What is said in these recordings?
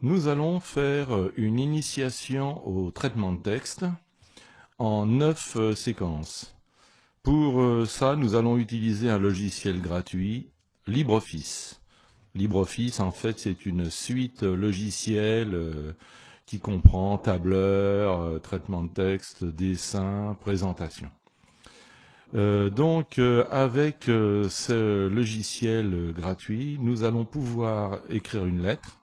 Nous allons faire une initiation au traitement de texte en 9 séquences. Pour ça, nous allons utiliser un logiciel gratuit, LibreOffice. LibreOffice, en fait, c'est une suite logicielle qui comprend tableur, traitement de texte, dessin, présentation. Avec ce logiciel gratuit, nous allons pouvoir écrire une lettre.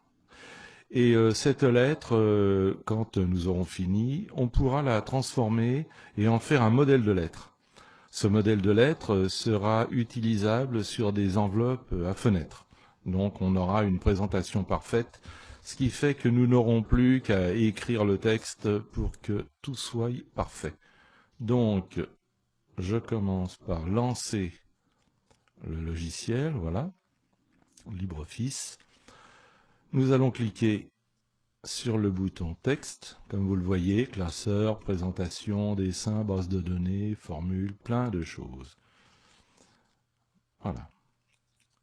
Et cette lettre, quand nous aurons fini, on pourra la transformer et en faire un modèle de lettre. Ce modèle de lettre sera utilisable sur des enveloppes à fenêtre. Donc on aura une présentation parfaite, ce qui fait que nous n'aurons plus qu'à écrire le texte pour que tout soit parfait. Donc je commence par lancer le logiciel, voilà, LibreOffice. Nous allons cliquer sur le bouton texte, comme vous le voyez, classeur, présentation, dessin, base de données, formule, plein de choses. Voilà.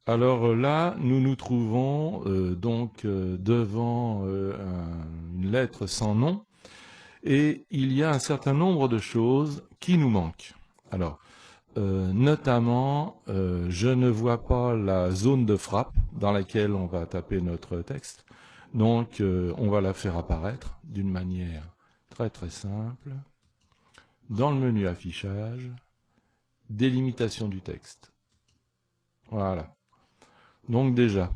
Alors là, nous nous trouvons devant une lettre sans nom, et il y a un certain nombre de choses qui nous manquent. Alors, notamment, je ne vois pas la zone de frappe dans laquelle on va taper notre texte. Donc, on va la faire apparaître d'une manière très très simple. Dans le menu affichage, délimitation du texte. Voilà. Donc déjà.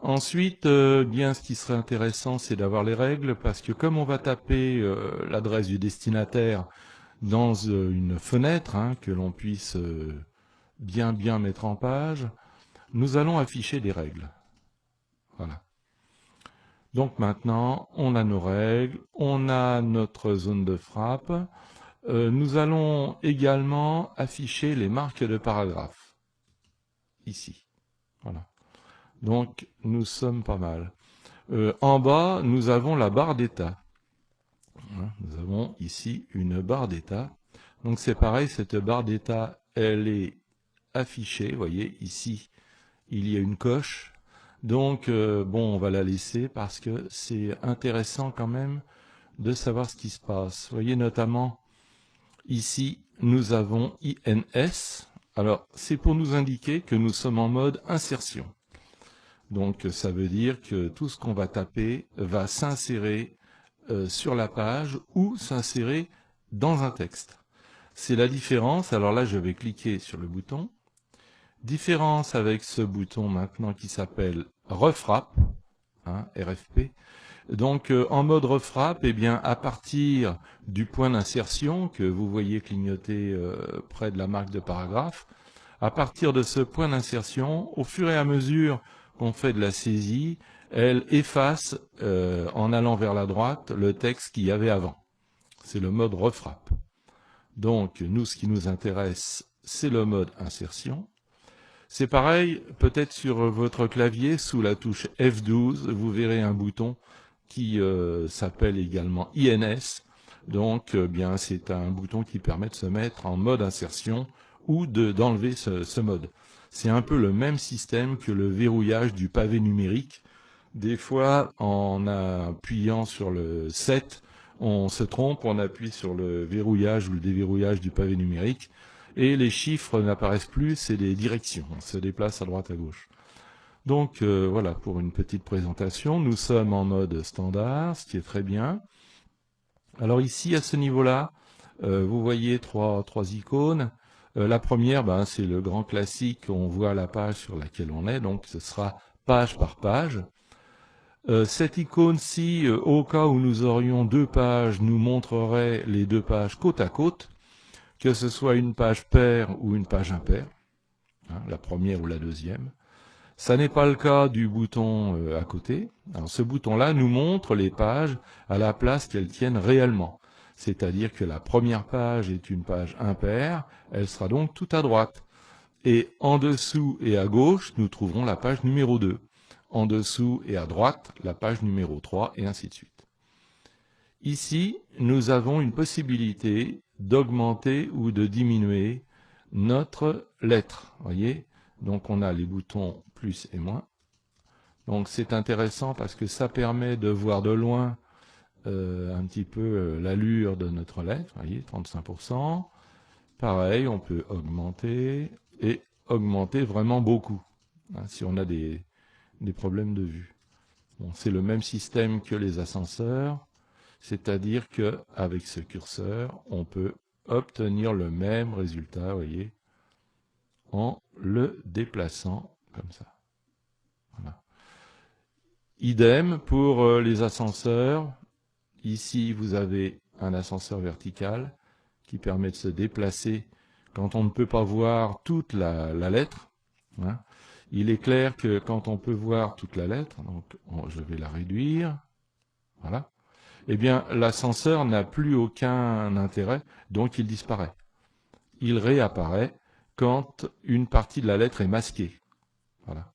Ensuite, bien ce qui serait intéressant, c'est d'avoir les règles, parce que comme on va taper l'adresse du destinataire dans une fenêtre, que l'on puisse bien mettre en page, nous allons afficher des règles. Voilà. Donc maintenant, on a nos règles, on a notre zone de frappe. Nous allons également afficher les marques de paragraphe. Ici. Voilà. Donc, nous sommes pas mal. En bas, nous avons la barre d'état. Nous avons ici une barre d'état. Donc c'est pareil, cette barre d'état, elle est affichée. Vous voyez, ici, il y a une coche. Donc, bon, on va la laisser parce que c'est intéressant quand même de savoir ce qui se passe. Vous voyez notamment, ici, nous avons INS. Alors, c'est pour nous indiquer que nous sommes en mode insertion. Donc, ça veut dire que tout ce qu'on va taper va s'insérer sur la page ou s'insérer dans un texte. C'est la différence. Alors là, je vais cliquer sur le bouton. Différence avec ce bouton maintenant qui s'appelle Refrappe, RFP. Donc en mode refrappe, eh bien, à partir du point d'insertion que vous voyez clignoter près de la marque de paragraphe, à partir de ce point d'insertion, au fur et à mesure qu'on fait de la saisie, elle efface, en allant vers la droite, le texte qu'il y avait avant. C'est le mode refrappe. Donc nous, ce qui nous intéresse, c'est le mode insertion. C'est pareil, peut-être sur votre clavier, sous la touche F12, vous verrez un bouton qui s'appelle également INS. Donc, bien, c'est un bouton qui permet de se mettre en mode insertion ou d'enlever ce mode. C'est un peu le même système que le verrouillage du pavé numérique. Des fois, en appuyant sur le 7, on se trompe, on appuie sur le verrouillage ou le déverrouillage du pavé numérique, et les chiffres n'apparaissent plus, c'est des directions, on se déplace à droite à gauche. Donc voilà, pour une petite présentation, nous sommes en mode standard, ce qui est très bien. Alors ici, à ce niveau-là, vous voyez trois icônes. La première, c'est le grand classique, on voit la page sur laquelle on est, donc ce sera page par page. Cette icône-ci, au cas où nous aurions deux pages, nous montrerait les deux pages côte à côte, que ce soit une page paire ou une page impaire, la première ou la deuxième. Ça n'est pas le cas du bouton à côté. Alors ce bouton-là nous montre les pages à la place qu'elles tiennent réellement. C'est-à-dire que la première page est une page impaire, elle sera donc tout à droite. Et en dessous et à gauche, nous trouverons la page numéro 2. En dessous et à droite, la page numéro 3, et ainsi de suite. Ici, nous avons une possibilité d'augmenter ou de diminuer notre lettre. Voyez, donc on a les boutons plus et moins. Donc c'est intéressant parce que ça permet de voir de loin un petit peu l'allure de notre lettre. Vous voyez, 35%. Pareil, on peut augmenter et augmenter vraiment beaucoup, hein, si on a des problèmes de vue. Bon, c'est le même système que les ascenseurs, c'est-à-dire qu'avec ce curseur, on peut obtenir le même résultat, vous voyez, en le déplaçant comme ça. Voilà. Idem pour les ascenseurs. Ici, vous avez un ascenseur vertical qui permet de se déplacer quand on ne peut pas voir toute la lettre. Hein. Il est clair que quand on peut voir toute la lettre, donc je vais la réduire, voilà, eh bien l'ascenseur n'a plus aucun intérêt, donc il disparaît. Il réapparaît quand une partie de la lettre est masquée. Voilà.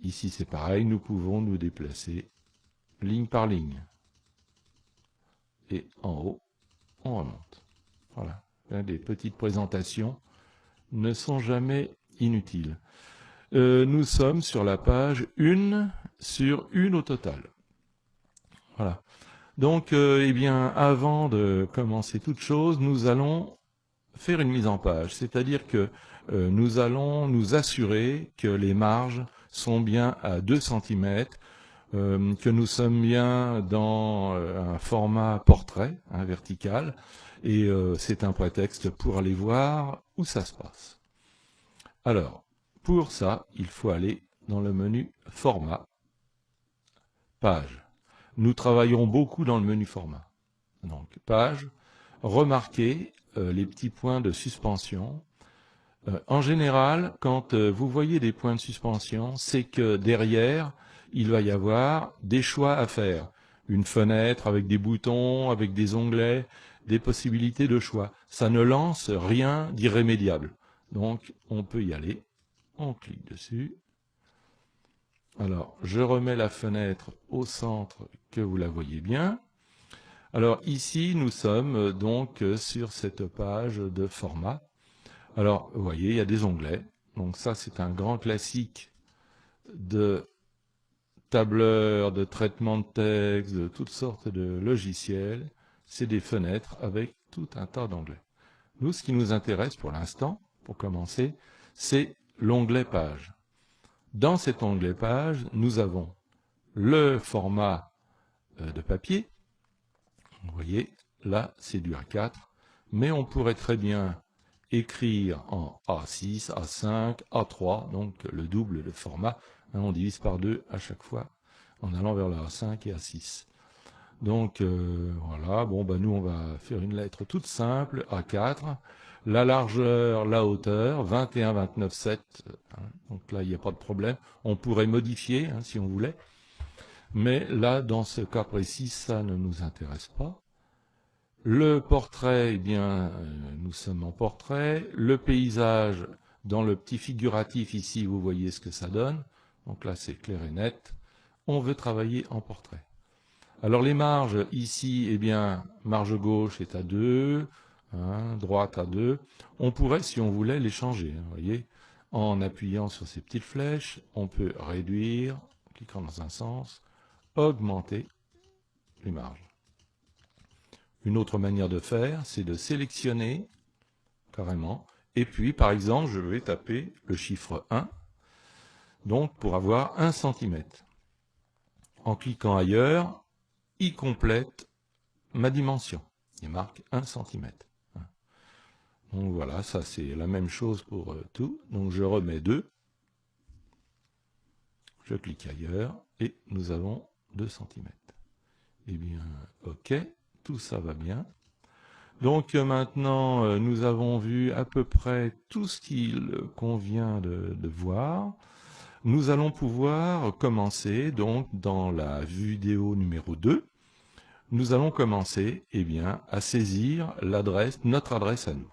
Ici c'est pareil, nous pouvons nous déplacer ligne par ligne. Et en haut, on remonte. Voilà. Des petites présentations ne sont jamais inutiles. Nous sommes sur la page 1 sur 1 au total. Voilà. Donc, eh bien, avant de commencer toute chose, nous allons faire une mise en page. C'est-à-dire que nous allons nous assurer que les marges sont bien à 2 cm, que nous sommes bien dans un format portrait, vertical, et c'est un prétexte pour aller voir où ça se passe. Alors, pour ça, il faut aller dans le menu Format, Page. Nous travaillons beaucoup dans le menu Format. Donc, Page, remarquez les petits points de suspension. En général, quand vous voyez des points de suspension, c'est que derrière, il va y avoir des choix à faire. Une fenêtre avec des boutons, avec des onglets, des possibilités de choix. Ça ne lance rien d'irrémédiable. Donc, on peut y aller. On clique dessus. Alors, je remets la fenêtre au centre, que vous la voyez bien. Alors, ici, nous sommes donc sur cette page de format. Alors, vous voyez, il y a des onglets. Donc ça, c'est un grand classique de tableur, de traitement de texte, de toutes sortes de logiciels. C'est des fenêtres avec tout un tas d'onglets. Nous, ce qui nous intéresse pour l'instant, pour commencer, c'est l'onglet page. Dans cet onglet page, nous avons le format de papier. Vous voyez, là, c'est du A4, mais on pourrait très bien écrire en A6, A5, A3, donc le double de format. On divise par 2 à chaque fois en allant vers le A5 et A6. Donc voilà, bon, nous on va faire une lettre toute simple, A4. La largeur, la hauteur, 21, 29, 7. Donc là, il n'y a pas de problème. On pourrait modifier si on voulait. Mais là, dans ce cas précis, ça ne nous intéresse pas. Le portrait, eh bien, nous sommes en portrait. Le paysage, dans le petit figuratif ici, vous voyez ce que ça donne. Donc là, c'est clair et net. On veut travailler en portrait. Alors les marges, ici, eh bien, marge gauche est à 2, droite à 2. On pourrait, si on voulait, les changer. Vous voyez, en appuyant sur ces petites flèches, on peut réduire, en cliquant dans un sens, augmenter les marges. Une autre manière de faire, c'est de sélectionner carrément, et puis par exemple, je vais taper le chiffre 1, donc pour avoir 1 cm. En cliquant ailleurs, il complète ma dimension. Il marque 1 cm. Donc voilà, ça c'est la même chose pour tout. Donc je remets 2. Je clique ailleurs et nous avons 2 cm. Eh bien, ok, tout ça va bien. Donc maintenant, nous avons vu à peu près tout ce qu'il convient de voir. Nous allons pouvoir commencer donc dans la vidéo numéro 2. Nous allons commencer à saisir notre adresse à nous.